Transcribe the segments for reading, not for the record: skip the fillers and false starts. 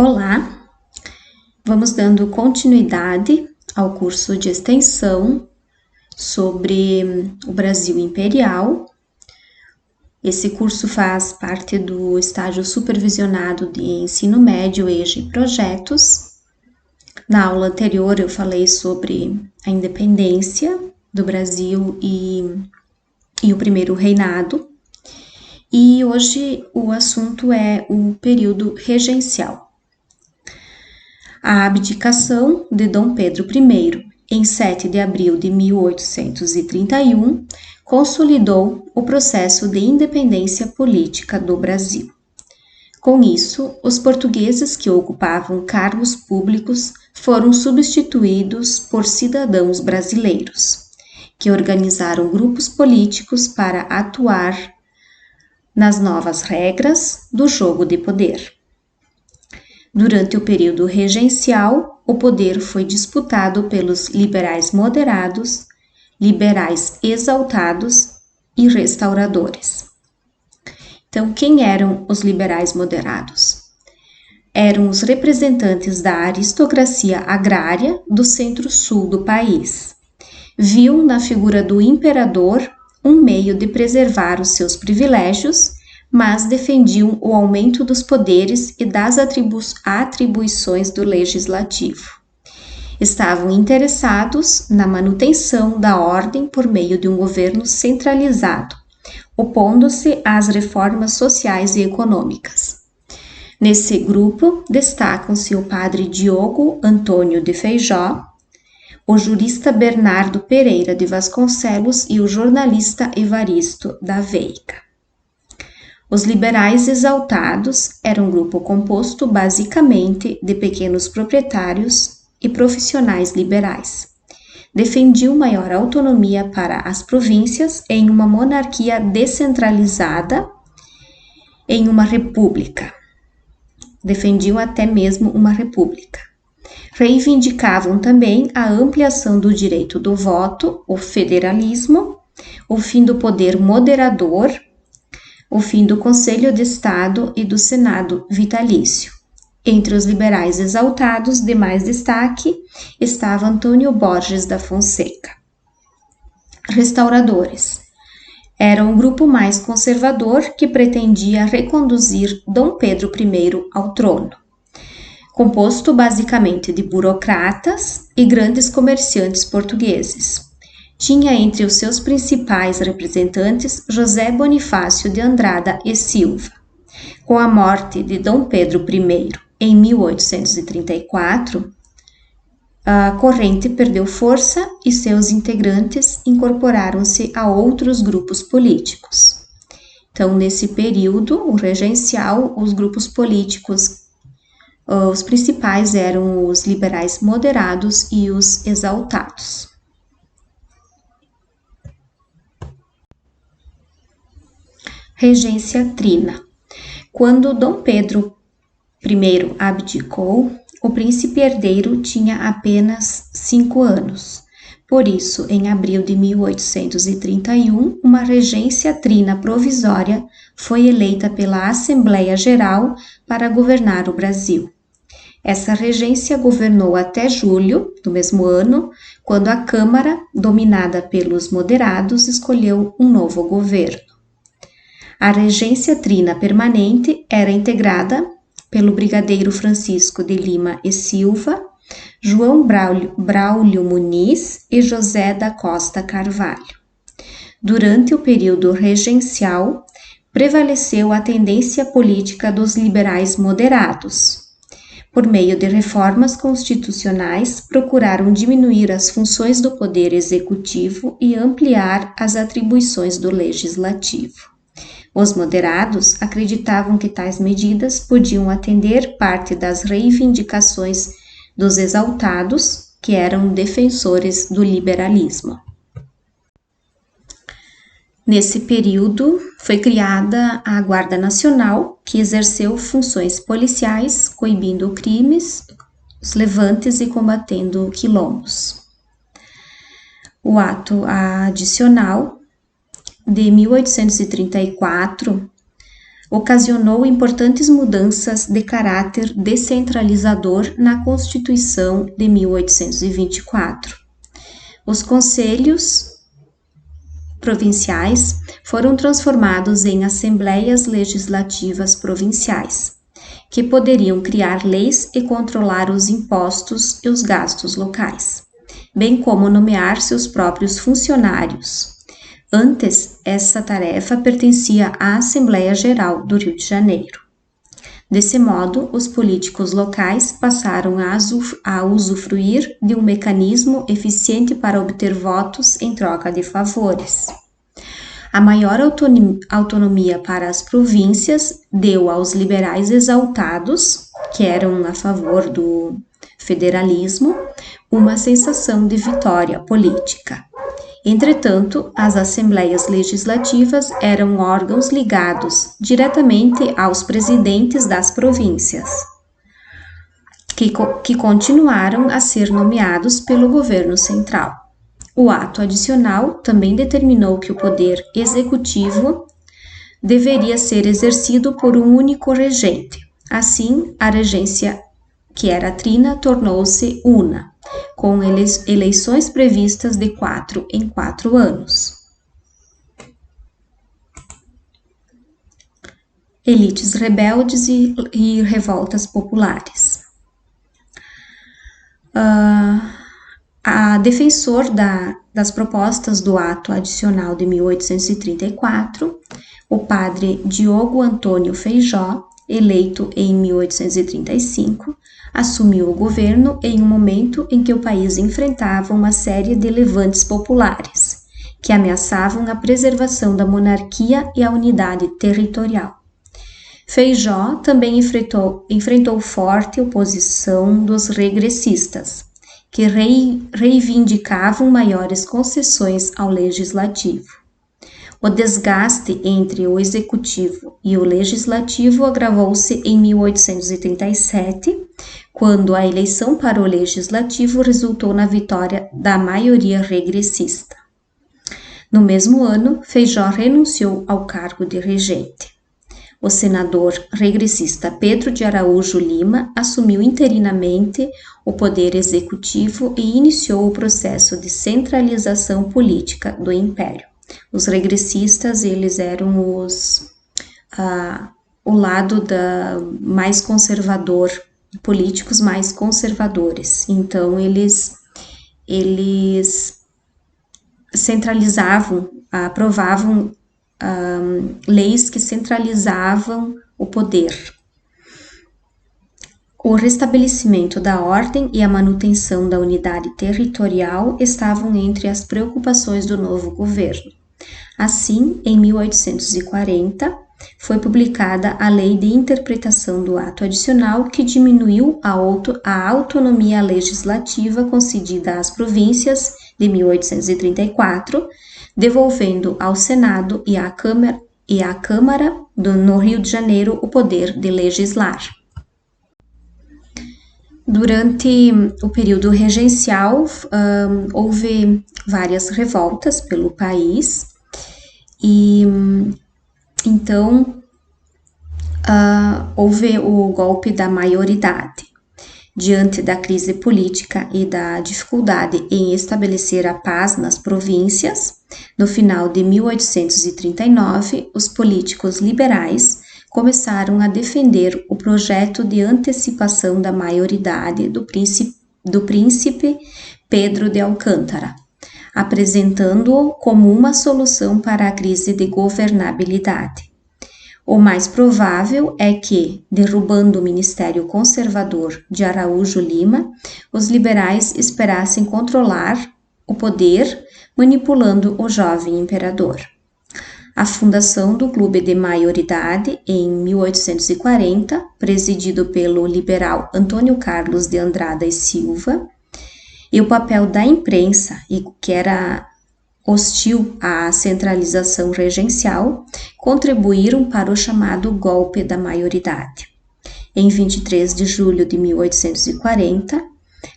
Olá, vamos dando continuidade ao curso de extensão sobre o Brasil Imperial. Esse curso faz parte do estágio supervisionado de ensino médio, EJA e projetos. Na aula anterior eu falei sobre a independência do Brasil e o primeiro reinado. E hoje o assunto é o período regencial. A abdicação de Dom Pedro I, em 7 de abril de 1831, consolidou o processo de independência política do Brasil. Com isso, os portugueses que ocupavam cargos públicos foram substituídos por cidadãos brasileiros, que organizaram grupos políticos para atuar nas novas regras do jogo de poder. Durante o período regencial, o poder foi disputado pelos liberais moderados, liberais exaltados e restauradores. Então, quem eram os liberais moderados? Eram os representantes da aristocracia agrária do centro-sul do país. Viam na figura do imperador um meio de preservar os seus privilégios, mas defendiam o aumento dos poderes e das atribuições do legislativo. Estavam interessados na manutenção da ordem por meio de um governo centralizado, opondo-se às reformas sociais e econômicas. Nesse grupo destacam-se o padre Diogo Antônio de Feijó, o jurista Bernardo Pereira de Vasconcelos e o jornalista Evaristo da Veiga. Os liberais exaltados eram um grupo composto basicamente de pequenos proprietários e profissionais liberais. Defendiam maior autonomia para as províncias em uma monarquia descentralizada, em uma república. Defendiam até mesmo uma república. Reivindicavam também a ampliação do direito do voto, o federalismo, o fim do poder moderador, o fim do Conselho de Estado e do Senado vitalício. Entre os liberais exaltados, de mais destaque, estava Antônio Borges da Fonseca. Restauradores. Era um grupo mais conservador que pretendia reconduzir Dom Pedro I ao trono. Composto basicamente de burocratas e grandes comerciantes portugueses. Tinha entre os seus principais representantes José Bonifácio de Andrada e Silva. Com a morte de Dom Pedro I em 1834, a corrente perdeu força e seus integrantes incorporaram-se a outros grupos políticos. Então, nesse período, o regencial, os grupos políticos, os principais eram os liberais moderados e os exaltados. Regência trina. Quando Dom Pedro I abdicou, o príncipe herdeiro tinha apenas 5 anos. Por isso, em abril de 1831, uma regência trina provisória foi eleita pela Assembleia Geral para governar o Brasil. Essa regência governou até julho do mesmo ano, quando a Câmara, dominada pelos moderados, escolheu um novo governo. A regência trina permanente era integrada pelo brigadeiro Francisco de Lima e Silva, João Braulio Muniz e José da Costa Carvalho. Durante o período regencial, prevaleceu a tendência política dos liberais moderados. Por meio de reformas constitucionais, procuraram diminuir as funções do poder executivo e ampliar as atribuições do legislativo. Os moderados acreditavam que tais medidas podiam atender parte das reivindicações dos exaltados, que eram defensores do liberalismo. Nesse período, foi criada a Guarda Nacional, que exerceu funções policiais, coibindo crimes, os levantes e combatendo quilombos. O ato adicional de 1834 ocasionou importantes mudanças de caráter descentralizador na Constituição de 1824. Os conselhos provinciais foram transformados em assembleias legislativas provinciais, que poderiam criar leis e controlar os impostos e os gastos locais, bem como nomear seus próprios funcionários. Antes, essa tarefa pertencia à Assembleia Geral do Rio de Janeiro. Desse modo, os políticos locais passaram a usufruir de um mecanismo eficiente para obter votos em troca de favores. A maior autonomia para as províncias deu aos liberais exaltados, que eram a favor do federalismo, uma sensação de vitória política. Entretanto, as assembleias legislativas eram órgãos ligados diretamente aos presidentes das províncias, que continuaram a ser nomeados pelo governo central. O ato adicional também determinou que o poder executivo deveria ser exercido por um único regente. Assim, a regência, que era trina, tornou-se una, com eleições previstas de 4 em 4 anos. Elites rebeldes e revoltas populares. A defensor das propostas do ato adicional de 1834, o padre Diogo Antônio Feijó, eleito em 1835, assumiu o governo em um momento em que o país enfrentava uma série de levantes populares, que ameaçavam a preservação da monarquia e a unidade territorial. Feijó também enfrentou forte oposição dos regressistas, que reivindicavam maiores concessões ao legislativo. O desgaste entre o executivo e o legislativo agravou-se em 1837, quando a eleição para o legislativo resultou na vitória da maioria regressista. No mesmo ano, Feijó renunciou ao cargo de regente. O senador regressista Pedro de Araújo Lima assumiu interinamente o poder executivo e iniciou o processo de centralização política do império. Os regressistas, eles eram o lado mais conservador, políticos mais conservadores. Então, eles centralizavam, aprovavam leis que centralizavam o poder. O restabelecimento da ordem e a manutenção da unidade territorial estavam entre as preocupações do novo governo. Assim, em 1840, foi publicada a Lei de Interpretação do Ato Adicional, que diminuiu a autonomia legislativa concedida às províncias de 1834, devolvendo ao Senado e à Câmara no Rio de Janeiro o poder de legislar. Durante o período regencial, houve várias revoltas pelo país e então houve o golpe da maioridade. Diante da crise política e da dificuldade em estabelecer a paz nas províncias, no final de 1839, os políticos liberais começaram a defender o projeto de antecipação da maioridade do príncipe Pedro de Alcântara, apresentando-o como uma solução para a crise de governabilidade. O mais provável é que, derrubando o Ministério Conservador de Araújo Lima, os liberais esperassem controlar o poder, manipulando o jovem imperador. A fundação do Clube de Maioridade, em 1840, presidido pelo liberal Antônio Carlos de Andrada e Silva, e o papel da imprensa, que era hostil à centralização regencial, contribuíram para o chamado golpe da maioridade. Em 23 de julho de 1840,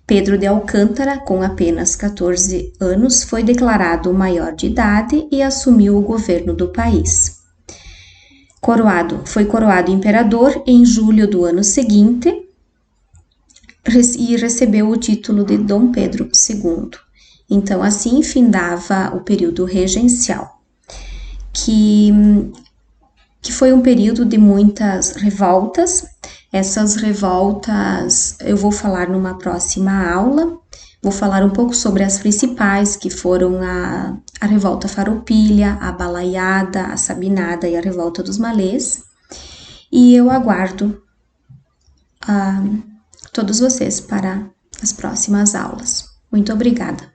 Pedro de Alcântara, com apenas 14 anos, foi declarado maior de idade e assumiu o governo do país. Foi coroado imperador em julho do ano seguinte e recebeu o título de Dom Pedro II. Então, assim findava o período regencial, que foi um período de muitas revoltas. Essas revoltas eu vou falar numa próxima aula. Vou falar um pouco sobre as principais, que foram a Revolta Farroupilha, a Balaiada, a Sabinada e a Revolta dos Malês. E eu aguardo todos vocês para as próximas aulas. Muito obrigada!